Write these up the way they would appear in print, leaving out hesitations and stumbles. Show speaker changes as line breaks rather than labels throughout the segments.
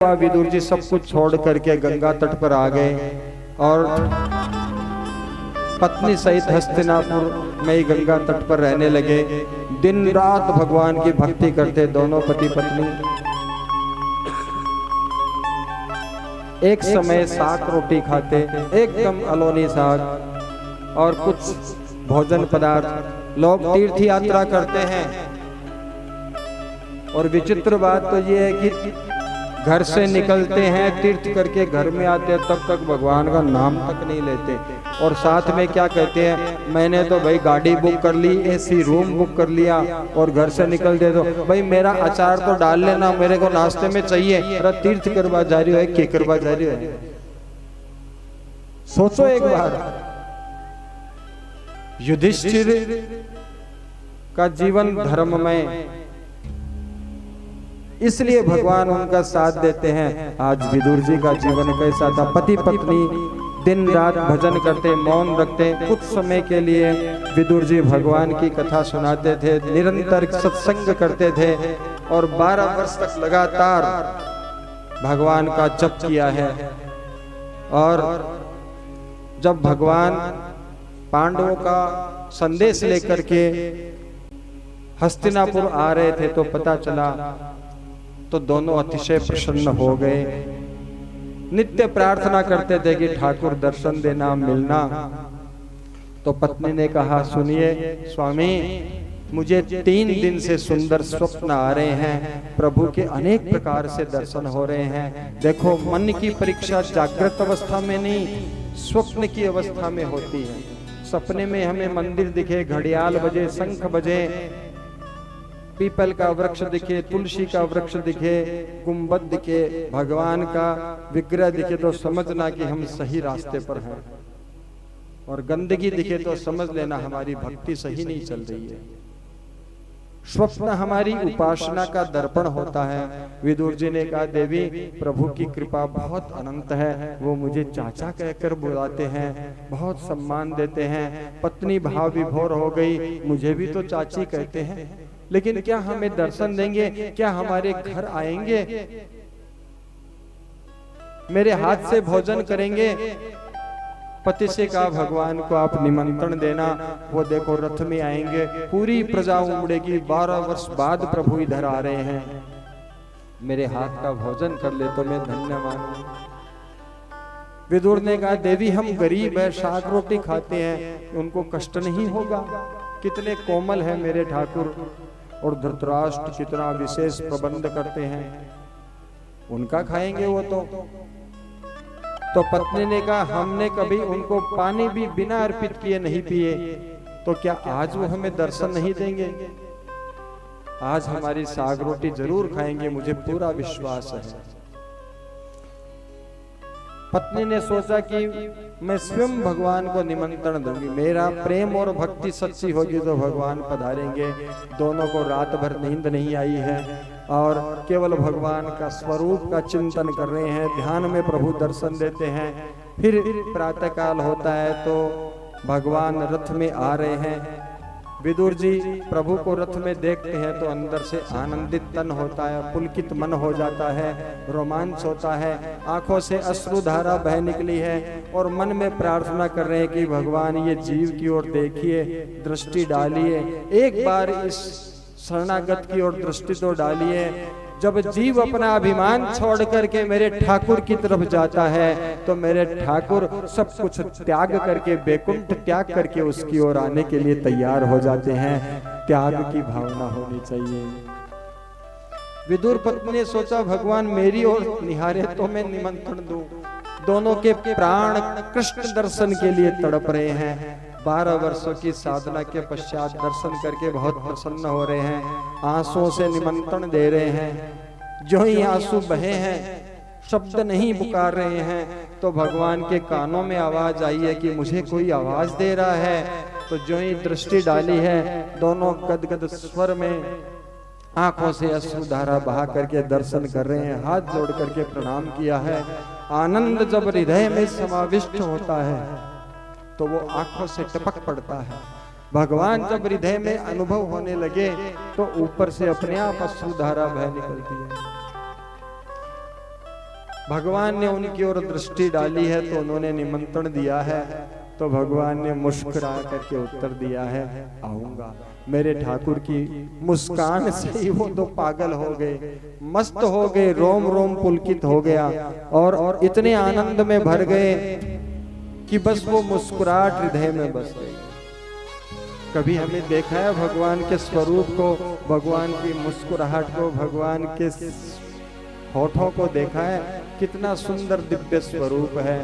विदुर जी सब कुछ छोड़ करके गंगा तट पर आ गए और पत्नी सहित हस्तिनापुर में ही गंगा तट पर रहने लगे। दिन रात भगवान की भक्ति करते दोनों पति पत्नी। एक समय साग रोटी खाते, एकदम अलोनी साग और कुछ भोजन पदार्थ। लोग तीर्थ यात्रा करते हैं और विचित्र बात तो ये है कि घर से निकलते हैं, तीर्थ करके घर में आते हैं, तब तक भगवान का नाम तक नहीं लेते। और साथ में क्या कहते हैं, मैंने तो भाई गाड़ी बुक कर ली, एसी रूम बुक कर लिया और घर से निकलते तो भाई मेरा अचार तो डाल लेना, मेरे को नाश्ते में चाहिए। अरे तीर्थ करवा जा रही हो, क्या करवा जा रही हो? सोचो एक बार, युधिष्ठिर का जीवन धर्म में, इसलिए भगवान उनका साथ देते हैं। आज विदुर जी का जीवन कैसा था? पति पत्नी दिन रात भजन करते, मौन रखते। कुछ समय के लिए विदुर जी भगवान की कथा सुनाते थे, निरंतर सत्संग करते थे और 12 वर्ष तक लगातार भगवान का जप किया है। और जब भगवान पांडवों का संदेश लेकर के हस्तिनापुर आ रहे थे तो पता चला तो दोनों अतिशय प्रसन्न हो गए। नित्य प्रार्थना करते थे कि ठाकुर दर्शन देना, मिलना। तो पत्नी ने कहा, सुनिए स्वामी, मुझे 3 दिन से सुंदर स्वप्न आ रहे हैं, प्रभु के अनेक प्रकार से दर्शन हो रहे हैं। देखो, मन की परीक्षा जागृत अवस्था में नहीं, स्वप्न की अवस्था में होती है। सपने में हमें मंदिर दिखे, घड़ियाल बजे, शंख बजे, पीपल का वृक्ष दिखे, तुलसी का वृक्ष दिखे, गुंबद दिखे, भगवान का विग्रह दिखे तो समझना कि हम सही रास्ते पर हैं। और गंदगी दिखे तो समझ लेना हमारी भक्ति सही नहीं चल रही है। स्वप्न हमारी उपासना का दर्पण होता है। विदुर जी ने कहा, देवी प्रभु की कृपा बहुत अनंत है, वो मुझे चाचा कहकर बुलाते हैं, बहुत सम्मान देते हैं। पत्नी भाव विभोर हो गई, मुझे भी तो चाची कहते हैं, लेकिन क्या हमें दर्शन देंगे? क्या हमारे घर आएंगे? मेरे हाथ से भोजन करेंगे? पति से कहा, भगवान को आप निमंत्रण देना, वो देखो रथ में आएंगे, पूरी प्रजा उमड़ेगी। 12 वर्ष बाद प्रभु इधर आ रहे हैं, मेरे हाथ का भोजन कर ले तो मैं धन्य मानूं। विदुर ने कहा, देवी हम गरीब है, साग रोटी खाते हैं, उनको कष्ट नहीं होगा? कितने कोमल है मेरे ठाकुर। और धृतराष्ट्र कितना विशेष प्रबंध करते हैं, उनका खाएंगे वो तो पत्नी ने कहा, हमने कभी उनको पानी भी बिना अर्पित किए नहीं पिए, तो क्या आज वो हमें दर्शन नहीं देंगे? आज हमारी साग रोटी जरूर खाएंगे, मुझे पूरा विश्वास है। पत्नी ने सोचा कि मैं स्वयं भगवान को निमंत्रण दूंगी, मेरा प्रेम और भक्ति सच्ची होगी तो भगवान पधारेंगे। दोनों को रात भर नींद नहीं आई है और केवल भगवान का स्वरूप का चिंतन कर रहे हैं, ध्यान में प्रभु दर्शन देते हैं। फिर प्रातःकाल होता है तो भगवान रथ में आ रहे हैं। विदुर जी प्रभु को रथ में देखते हैं तो अंदर से आनंदित तन होता है, पुलकित मन हो जाता है, रोमांच होता है, आंखों से अश्रुधारा बह निकली है और मन में प्रार्थना कर रहे हैं कि भगवान ये जीव की ओर देखिए, दृष्टि डालिए, एक बार इस शरणागत की ओर दृष्टि तो डालिए। जब जीव अपना अभिमान छोड़ करके मेरे ठाकुर की तरफ जाता है तो मेरे ठाकुर सब कुछ त्याग करके, बैकुंठ त्याग करके उसकी ओर आने के लिए तैयार हो जाते हैं। त्याग की भावना होनी चाहिए। विदुर पत्नी ने सोचा, भगवान मेरी ओर निहारे तो मैं निमंत्रण दूं। दोनों के प्राण कृष्ण दर्शन के लिए तड़प रहे हैं। 12 वर्षों की साधना के पश्चात दर्शन करके बहुत प्रसन्न हो रहे हैं, आंसुओं से निमंत्रण दे रहे हैं। जो ही आंसू बहे हैं, शब्द नहीं पुकार रहे हैं, तो भगवान के कानों में आवाज आई है कि मुझे कोई आवाज दे रहा है। तो जो ही दृष्टि डाली है, दोनों गदगद स्वर में आंखों से अश्रुधारा बहा करके दर्शन कर रहे हैं, हाथ जोड़ करके प्रणाम किया है। आनंद जब हृदय में समाविष्ट होता है तो वो आंखों से टपक पड़ता है। भगवान जब हृदय में अनुभव होने लगे तो ऊपर से अपने आप अश्रुधारा बह निकलती है। भगवान ने उनकी ओर दृष्टि डाली है तो उन्होंने निमंत्रण दिया है, तो भगवान ने मुस्कुरा करके उत्तर दिया है आऊंगा। मेरे ठाकुर की मुस्कान से ही वो तो पागल हो गए, मस्त हो गए, रोम रोम पुलकित हो गया और इतने आनंद में भर गए कि बस वो मुस्कुराहट हृदय में बस गई। कभी हमें देखा है भगवान के स्वरूप को, भगवान की मुस्कुराहट को, भगवान के होठों को देखा है? कितना सुंदर दिव्य स्वरूप है।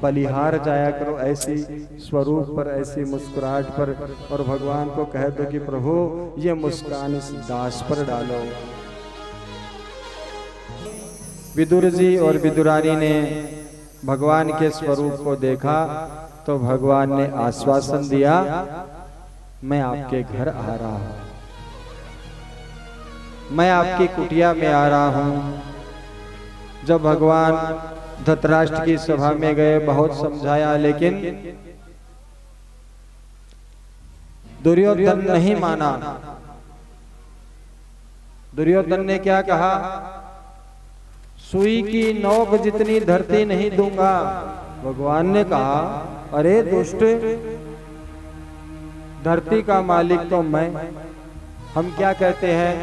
बलिहार जाया करो ऐसी स्वरूप पर, ऐसी मुस्कुराहट पर, और भगवान को कह दो कि प्रभु ये मुस्कान इस दास पर डालो। विदुर जी और विदुरानी ने भगवान के स्वरूप को देखा तो भगवान ने आश्वासन दिया, मैं आपके घर आ रहा हूं, मैं आपकी कुटिया में आ रहा हूं। जब भगवान धृतराष्ट्र की सभा में गए, बहुत समझाया, लेकिन दुर्योधन नहीं माना। दुर्योधन ने क्या कहा? सुई की नोक जितनी धरती नहीं दूंगा। भगवान ने कहा, अरे दुष्ट, धरती का मालिक तो मैं। हम क्या कहते हैं?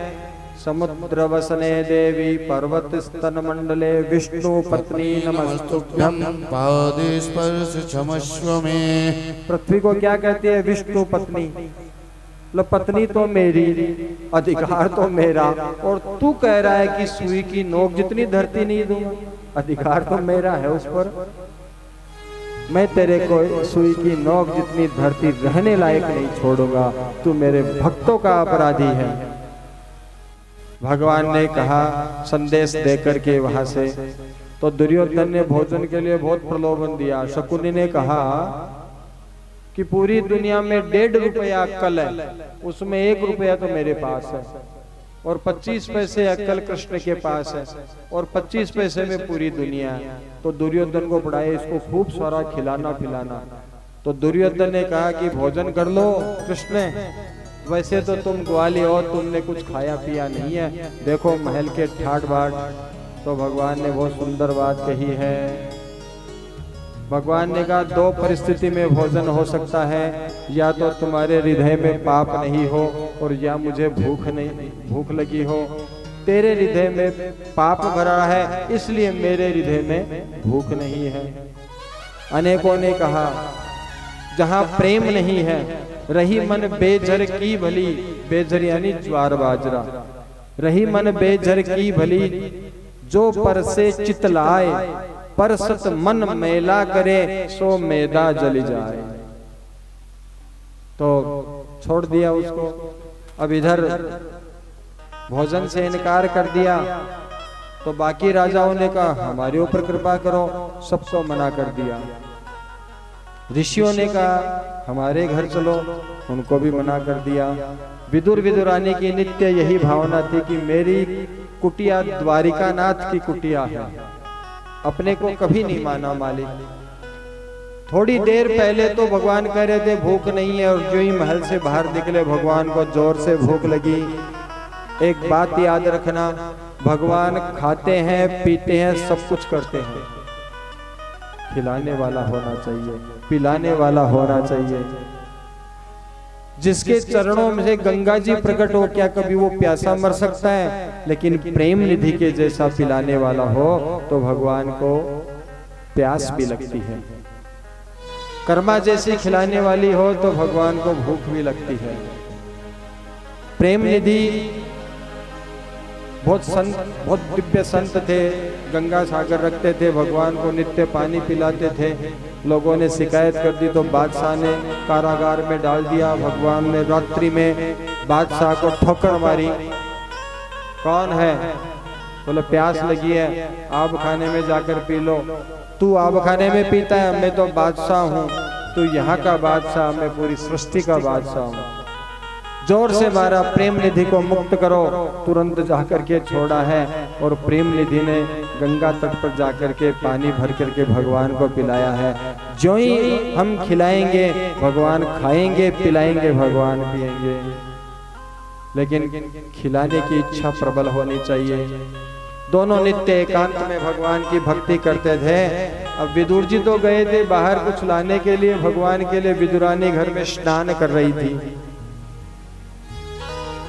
समुद्र वसने देवी पर्वत स्तन मंडले विष्णु पत्नी नमस्तुभ्यं
पादे स्पर्श क्षमस्व में।
पृथ्वी को क्या कहती है? विष्णु पत्नी। मतलब पत्नी तो मेरी, अधिकार तो मेरा, और तू कह रहा है कि सुई की नोक जितनी धरती नहीं दूंगा। अधिकार तो मेरा है उस पर। मैं तेरे को सुई की नोक जितनी धरती रहने लायक नहीं छोड़ूंगा। तू मेरे भक्तों का अपराधी है। भगवान ने कहा संदेश देकर के वहां से, तो दुर्योधन ने भोजन के लिए बहुत प्रलोभन दिया। शकुनी ने कहा कि पूरी दुनिया में 1.5 रुपया अक्कल है, उसमें 1 रुपया तो मेरे पास है, और 25 पैसे अक्कल कृष्ण के पास है, और 25 पैसे में पूरी दुनिया है। तो दुर्योधन को बढ़ाए, इसको खूब सारा खिलाना पिलाना। तो दुर्योधन ने कहा कि भोजन कर लो कृष्ण, वैसे तो तुम ग्वाली हो, तुमने कुछ खाया पिया नहीं है, देखो महल के ठाट बाट। तो भगवान ने बहुत सुंदर बात कही है। भगवान ने कहा 2 परिस्थिति में भोजन हो सकता है, या तो तुम्हारे हृदय में पाप नहीं हो, और या मुझे भूख लगी हो। तेरे हृदय में पाप भरा है, इसलिए मेरे हृदय में भूख नहीं है। अनेकों ने कहा जहां प्रेम नहीं है, रही मन बेझर की भली, बेझर यानी ज्वार बाजरा, रही मन बेझर की भली, जो पर से चितलाए, पर सत मन मेला करे, सो मैदा जल जाए। तो छोड़ दिया उसको। अब इधर भोजन से इनकार कर दिया, तो बाकी राजाओं ने कहा हमारे ऊपर कृपा करो, सबको मना कर दिया। ऋषियों ने कहा हमारे घर चलो, उनको भी मना कर दिया। विदुर विदुरानी की नित्य यही भावना थी कि मेरी कुटिया द्वारिका नाथ की कुटिया है। अपने को कभी नहीं माना मालिक। थोड़ी देर पहले तो भगवान कह रहे थे भूख नहीं है, और जो ही महल से बाहर निकले भगवान को जोर से भूख लगी। एक बात याद रखना, भगवान खाते हैं, पीते हैं, सब कुछ करते हैं, खिलाने वाला होना चाहिए, पिलाने वाला होना चाहिए। जिसके चरणों में से गंगा जी प्रकट हो, क्या कभी वो प्यासा मर सकता है? लेकिन प्रेम निधि के जैसा पिलाने वाला हो तो भगवान को प्यास भी लगती है। कर्मा जैसी खिलाने वाली हो तो भगवान को भूख भी लगती है। प्रेम निधि बहुत दिव्य संत थे, गंगा सागर रखते थे, भगवान को नित्य पानी पिलाते थे। लोगों ने शिकायत कर दी तो बादशाह ने कारागार में डाल दिया। भगवान ने रात्रि में बादशाह को ठोकर मारी। कौन है? बोले प्यास लगी है, आब खाने में जाकर पी लो। तू आब खाने में पीता है, मैं तो बादशाह हूँ, तू यहाँ का बादशाह, मैं पूरी सृष्टि का बादशाह हूँ। जोर से मारा, प्रेम निधि को मुक्त करो। तुरंत जाकर के छोड़ा है, और प्रेम निधि ने गंगा तट पर जाकर के पानी भर करके भगवान को पिलाया है। जो ही हम खिलाएंगे भगवान खाएंगे, पिलाएंगे भगवान पिएंगे। लेकिन खिलाने की इच्छा प्रबल होनी चाहिए। दोनों नित्य एकांत में भगवान की भक्ति करते थे। अब विदुर जी तो गए थे बाहर कुछ लाने के लिए भगवान के लिए, विदुरानी घर में स्नान कर रही थी।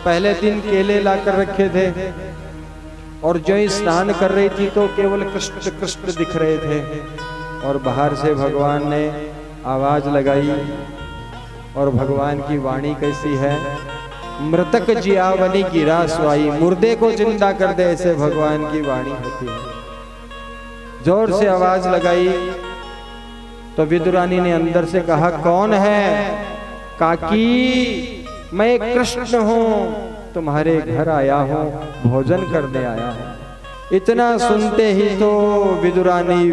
पहले दिन केले लाकर रखे थे और जो ही स्नान कर रही थी तो केवल कृष्ण कृष्ण दिख रहे थे। और बाहर से भगवान ने आवाज लगाई और भगवान की वाणी कैसी है, मृतक जियावनी गिरा स्वाई, मुर्दे को जिंदा कर दे, ऐसे भगवान की वाणी होती है। जोर से आवाज लगाई तो विदुरानी ने अंदर से कहा, कौन है? काकी मैं कृष्ण हूँ, तुम्हारे घर आया हूँ, भोजन करने आया हूँ। इतना सुनते ही तो विदुरानी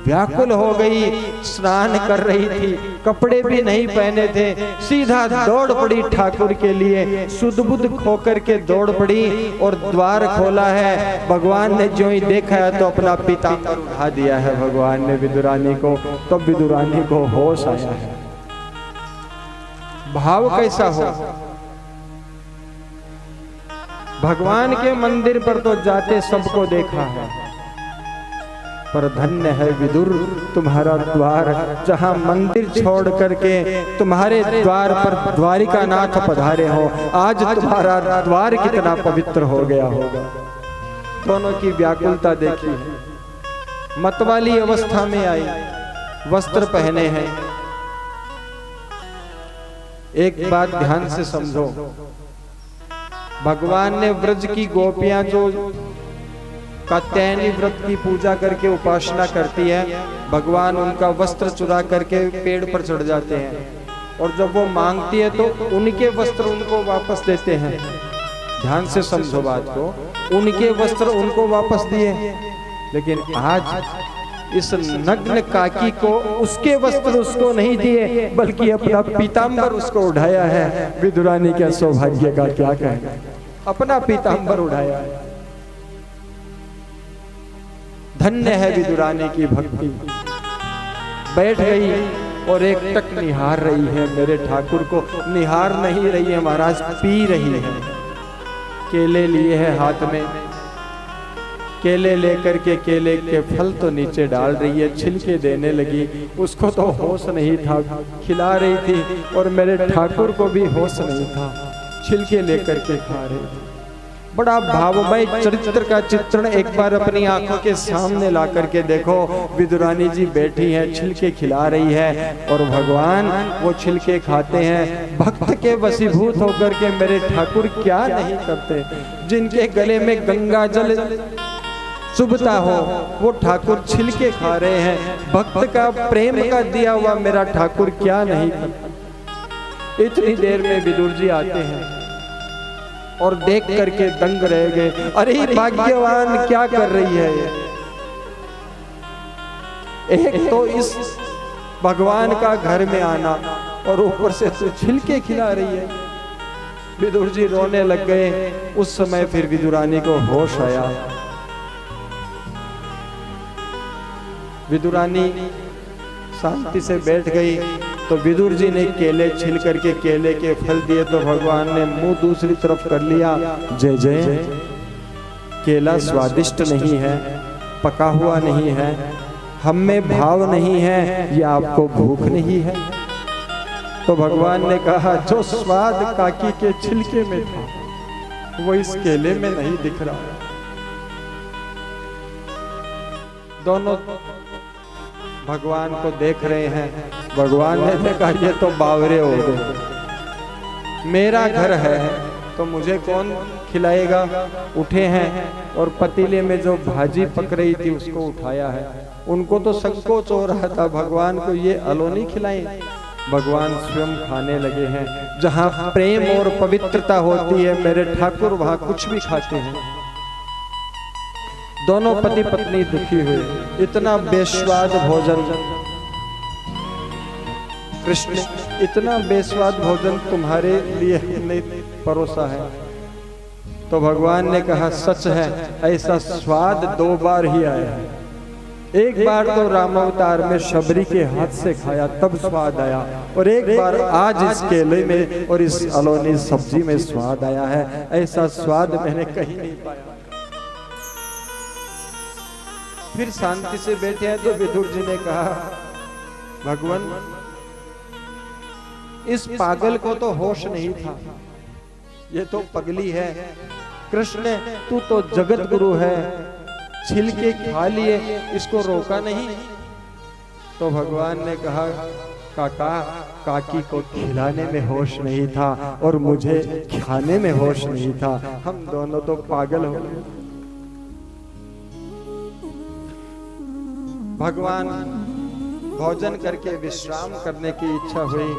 व्याकुल हो गई। स्नान कर रही थी, कपड़े भी नहीं पहने थे, सीधा दौड़ पड़ी ठाकुर के लिए, सुध बुध खोकर के दौड़ पड़ी और द्वार खोला है। भगवान ने जो ही देखा है तो अपना पीताम्बर उठा दिया है भगवान ने विदुरानी को। तो विदुरानी को होश आया है। भाव कैसा हो, भगवान के मंदिर पर तो जाते सबको देखा है, पर धन्य है विदुर तुम्हारा द्वार, जहां मंदिर छोड़ करके तुम्हारे द्वार पर द्वारिका नाथ पधारे हो। आज तुम्हारा द्वार कितना पवित्र हो गया होगा। दोनों की व्याकुलता देखी है। मतवाली अवस्था में आई, वस्त्र पहने हैं। एक बात ध्यान से समझो, भगवान ने व्रज की गोपियां जो कात्यायनी व्रत की पूजा करके उपासना करती है, भगवान उनका वस्त्र चुरा करके पेड़ पर चढ़ जाते हैं और जब वो मांगती है तो उनके वस्त्र उनको वापस देते हैं। ध्यान से समझो बात को, उनके वस्त्र उनको वापस दिए। लेकिन आज इस नग्न काकी को उसके वस्त्र उसको नहीं दिए, बल्कि अपना पीताम्बर उसको उठाया है। विदुरानी के सौभाग्य का क्या कहना, अपना पीताम्बर उठाया है। धन्य है विदुरानी की भक्ति। बैठ गई और एक टक निहार रही है मेरे ठाकुर को। निहार नहीं रही है महाराज, पी रही है। केले लिए है हाथ में, केले लेकर के केले के फल तो नीचे डाल रही है, छिलके देने लगी। उसको तो होश नहीं था, खिला रही थी, और मेरे ठाकुर को भी होश नहीं था, छिलके लेकर के खा रही थी। बड़ा भावमय चरित्र का चित्रण एक बार अपनी आंखों के सामने ला करके देखो। विदुरानी जी बैठी हैं, छिलके खिला रही है और भगवान वो छिलके खाते हैं। भक्त के वशीभूत होकर के मेरे ठाकुर क्या नहीं करते। जिनके गले में गंगा जल चुभता हो वो ठाकुर छिलके खा रहे हैं। भक्त का प्रेम का दिया हुआ मेरा ठाकुर क्या नहीं करता। इतनी देर में विदुर जी आते हैं और देख करके दंग रह गए। अरे भाग्यवान क्या कर रही है ये। एक तो इस भगवान का घर में आना और ऊपर से छिलके खिला रही है। विदुर जी रोने लग गए। उस समय फिर विदुरानी को होश आया। विदुरानी शांति से बैठ गई तो विदुर जी ने केले छिल करके केले के फल दिए तो भगवान ने मुंह दूसरी तरफ कर लिया। जय जय, केला स्वादिष्ट नहीं है, पका हुआ नहीं है, हम में भाव नहीं है, या आपको भूख नहीं है। तो भगवान ने कहा जो स्वाद काकी के छिलके में था वो इस केले में नहीं दिख रहा। दोनों भगवान को देख रहे हैं। भगवान ने देखा ये तो बावरे हो गए। मेरा घर है तो मुझे कौन खिलाएगा। उठे हैं और पतीले में जो भाजी पक रही थी उसको उठाया है। उनको तो संकोच हो रहा था भगवान को ये अलोनी खिलाएं। भगवान स्वयं खाने लगे हैं। जहां प्रेम और पवित्रता होती है मेरे ठाकुर वहां कुछ भी खाते हैं। दोनों पति पत्नी दुखी हुए। इतना बेस्वाद भोजन कृष्ण, इतना बेस्वाद भोजन तुम्हारे लिए नहीं परोसा है। तो भगवान ने कहा सच है, ऐसा स्वाद 2 बार ही आया है। एक बार तो रामावतार में शबरी के हाथ से खाया तब स्वाद आया, और एक बार आज इस केले में और इस अलोनी सब्जी में स्वाद आया है। ऐसा स्वाद मैंने कहीं नहीं पाया। फिर शांति से बैठे हैं तो विदुर जी ने कहा, भगवान इस पागल को तो होश नहीं था, ये तो पगली है। कृष्ण तू तो जगत गुरु है, छिलके खा लिए, इसको रोका नहीं। तो भगवान ने कहा, काका काकी को खिलाने में होश नहीं था और मुझे खाने में होश नहीं था, हम दोनों तो पागल हो गए। भगवान भोजन करके विश्राम करने की इच्छा हुई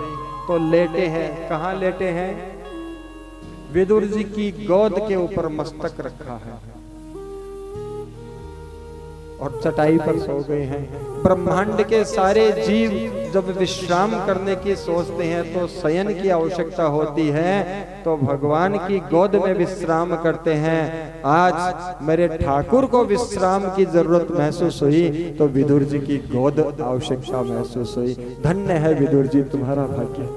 तो लेटे हैं। कहाँ लेटे हैं? विदुर जी की गोद के ऊपर मस्तक रखा है और चटाई पर सो गए हैं। ब्रह्मांड के सारे जीव जब विश्राम करने की सोचते हैं तो शयन की आवश्यकता होती है, तो भगवान की गोद में विश्राम करते हैं। आज मेरे ठाकुर को विश्राम की जरूरत महसूस हुई तो विदुर जी की गोद आवश्यकता महसूस हुई। धन्य है विदुर जी, तुम्हारा भाग्य।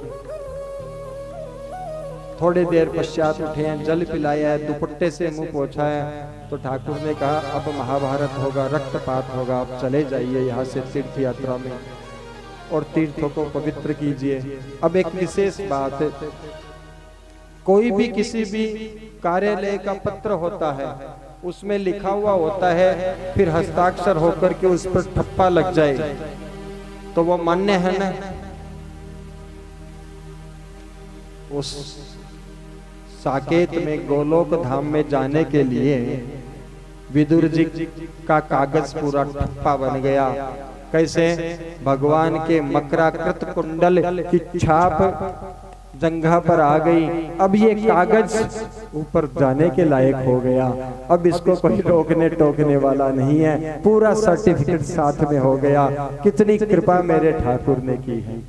थोड़ी देर पश्चात उठे हैं, जल पिलाया है, दुपट्टे से मुंह पोंछा है, तो ठाकुर ने कहा अब महाभारत होगा, रक्तपात होगा, आप चले जाइए यहाँ से तीर्थ यात्रा में और तीर्थों को पवित्र कीजिए। अब एक विशेष बात है, कोई भी किसी भी कार्यालय का पत्र होता है उसमें लिखा हुआ होता है, फिर हस्ताक्षर होकर के उस पर ठप्पा लग जाए तो वो मान्य है ना? उस साकेत में गोलोक धाम में जाने के लिए विदुर जी का कागज पूरा ठप्पा बन गया। कैसे? भगवान के मकराकृत कुंडल की छाप जंघा पर आ गई। अब ये कागज ऊपर जाने के लायक हो गया, अब इसको कोई रोकने टोकने वाला नहीं है, पूरा सर्टिफिकेट साथ में हो गया। कितनी कृपा मेरे ठाकुर ने की है।